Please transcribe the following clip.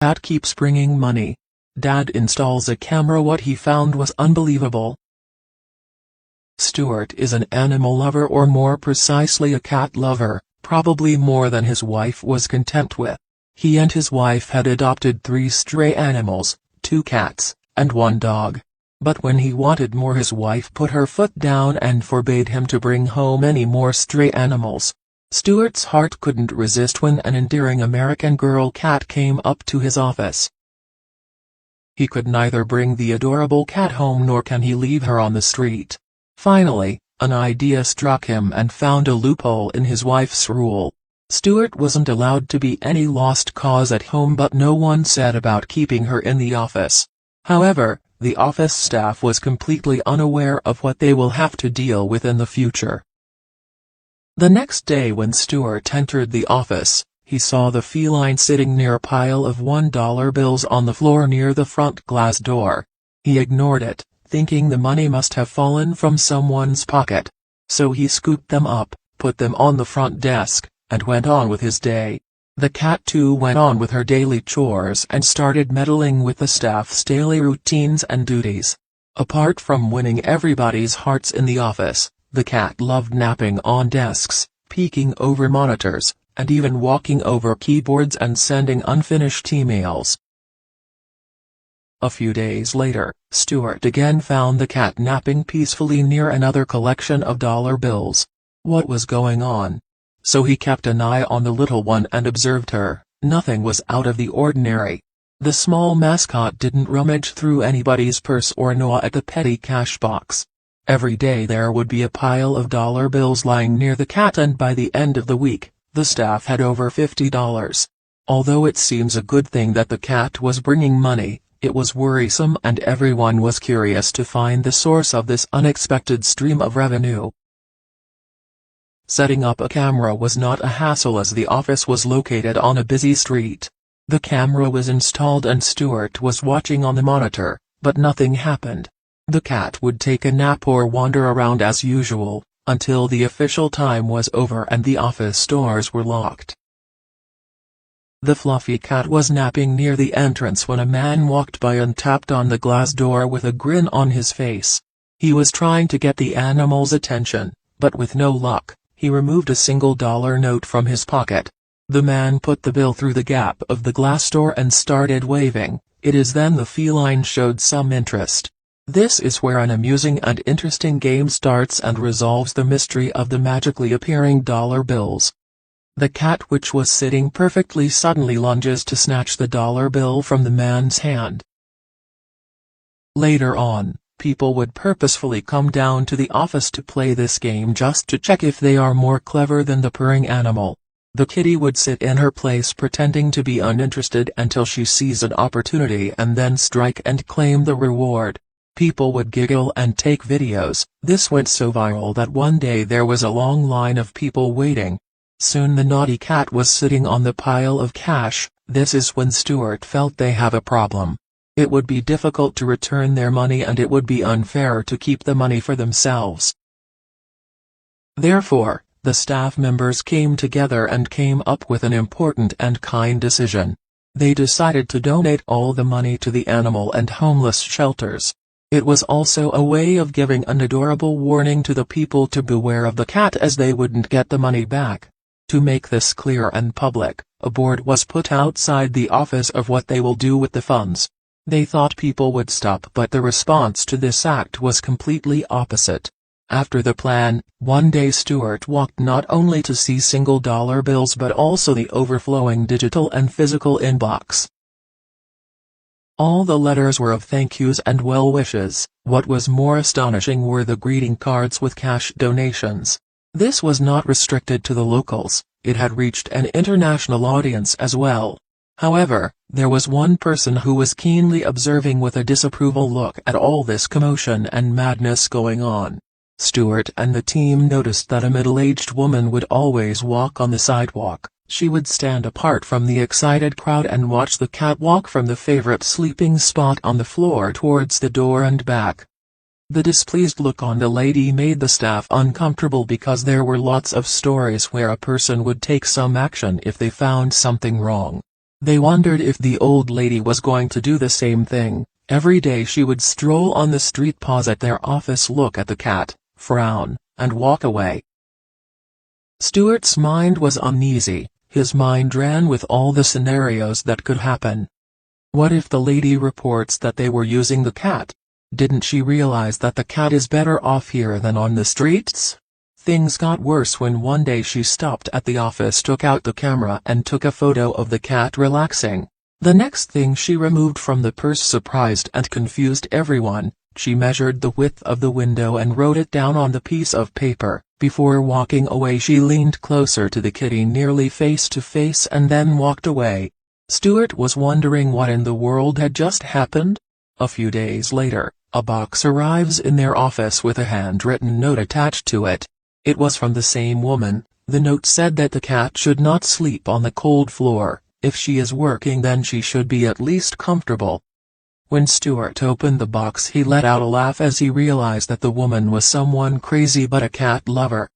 cat keeps bringing money. Dad installs a camera. What he found was unbelievable. Stewart is an animal lover, or more precisely a cat lover, probably more than his wife was content with. He and his wife had adopted 3 stray animals, 2 cats, and 1 dog. But when he wanted more, his wife put her foot down and forbade him to bring home any more stray animals. Stewart's heart couldn't resist when an endearing American girl cat came up to his office. He could neither bring the adorable cat home nor can he leave her on the street. Finally, an idea struck him and found a loophole in his wife's rule. Stewart wasn't allowed to be any lost cause at home, but no one said about keeping her in the office. However, the office staff was completely unaware of what they will have to deal with in the future. The next day when Stewart entered the office, he saw the feline sitting near a pile of $1 bills on the floor near the front glass door. He ignored it, thinking the money must have fallen from someone's pocket. So he scooped them up, put them on the front desk, and went on with his day. The cat too went on with her daily chores and started meddling with the staff's daily routines and duties. Apart from winning everybody's hearts in the office, the cat loved napping on desks, peeking over monitors, and even walking over keyboards and sending unfinished emails. A few days later, Stewart again found the cat napping peacefully near another collection of dollar bills. What was going on? So he kept an eye on the little one and observed her. Nothing was out of the ordinary. The small mascot didn't rummage through anybody's purse or gnaw at the petty cash box. Every day there would be a pile of dollar bills lying near the cat, and by the end of the week, the staff had over $50. Although it seems a good thing that the cat was bringing money, it was worrisome, and everyone was curious to find the source of this unexpected stream of revenue. Setting up a camera was not a hassle, as the office was located on a busy street. The camera was installed and Stewart was watching on the monitor, but nothing happened. The cat would take a nap or wander around as usual, until the official time was over and the office doors were locked. The fluffy cat was napping near the entrance when a man walked by and tapped on the glass door with a grin on his face. He was trying to get the animal's attention, but with no luck. He removed a single dollar note from his pocket. The man put the bill through the gap of the glass door and started waving. It is then the feline showed some interest. This is where an amusing and interesting game starts and resolves the mystery of the magically appearing dollar bills. The cat, which was sitting perfectly, suddenly lunges to snatch the dollar bill from the man's hand. Later on, people would purposefully come down to the office to play this game just to check if they are more clever than the purring animal. The kitty would sit in her place pretending to be uninterested until she sees an opportunity and then strike and claim the reward. People would giggle and take videos. This went so viral that one day there was a long line of people waiting. Soon the naughty cat was sitting on the pile of cash. This is when Stewart felt they have a problem. It would be difficult to return their money, and it would be unfair to keep the money for themselves. Therefore, the staff members came together and came up with an important and kind decision. They decided to donate all the money to the animal and homeless shelters. It was also a way of giving an adorable warning to the people to beware of the cat, as they wouldn't get the money back. To make this clear and public, a board was put outside the office of what they will do with the funds. They thought people would stop, but the response to this act was completely opposite. After the plan, one day Stewart walked not only to see single dollar bills but also the overflowing digital and physical inbox. All the letters were of thank yous and well wishes. What was more astonishing were the greeting cards with cash donations. This was not restricted to the locals, it had reached an international audience as well. However, there was one person who was keenly observing with a disapproval look at all this commotion and madness going on. Stewart and the team noticed that a middle-aged woman would always walk on the sidewalk. She would stand apart from the excited crowd and watch the cat walk from the favorite sleeping spot on the floor towards the door and back. The displeased look on the lady made the staff uncomfortable, because there were lots of stories where a person would take some action if they found something wrong. They wondered if the old lady was going to do the same thing. Every day she would stroll on the street, pause at their office, look at the cat, frown, and walk away. Stewart's mind was uneasy. His mind ran with all the scenarios that could happen. What if the lady reports that they were using the cat? Didn't she realize that the cat is better off here than on the streets? Things got worse when one day she stopped at the office, took out the camera and took a photo of the cat relaxing. The next thing she removed from the purse surprised and confused everyone. She measured the width of the window and wrote it down on the piece of paper. Before walking away, she leaned closer to the kitty, nearly face to face, and then walked away. Stewart was wondering what in the world had just happened. A few days later, a box arrives in their office with a handwritten note attached to it. It was from the same woman. The note said that the cat should not sleep on the cold floor. If she is working, then she should be at least comfortable. When Stewart opened the box, he let out a laugh as he realized that the woman was someone crazy but a cat lover.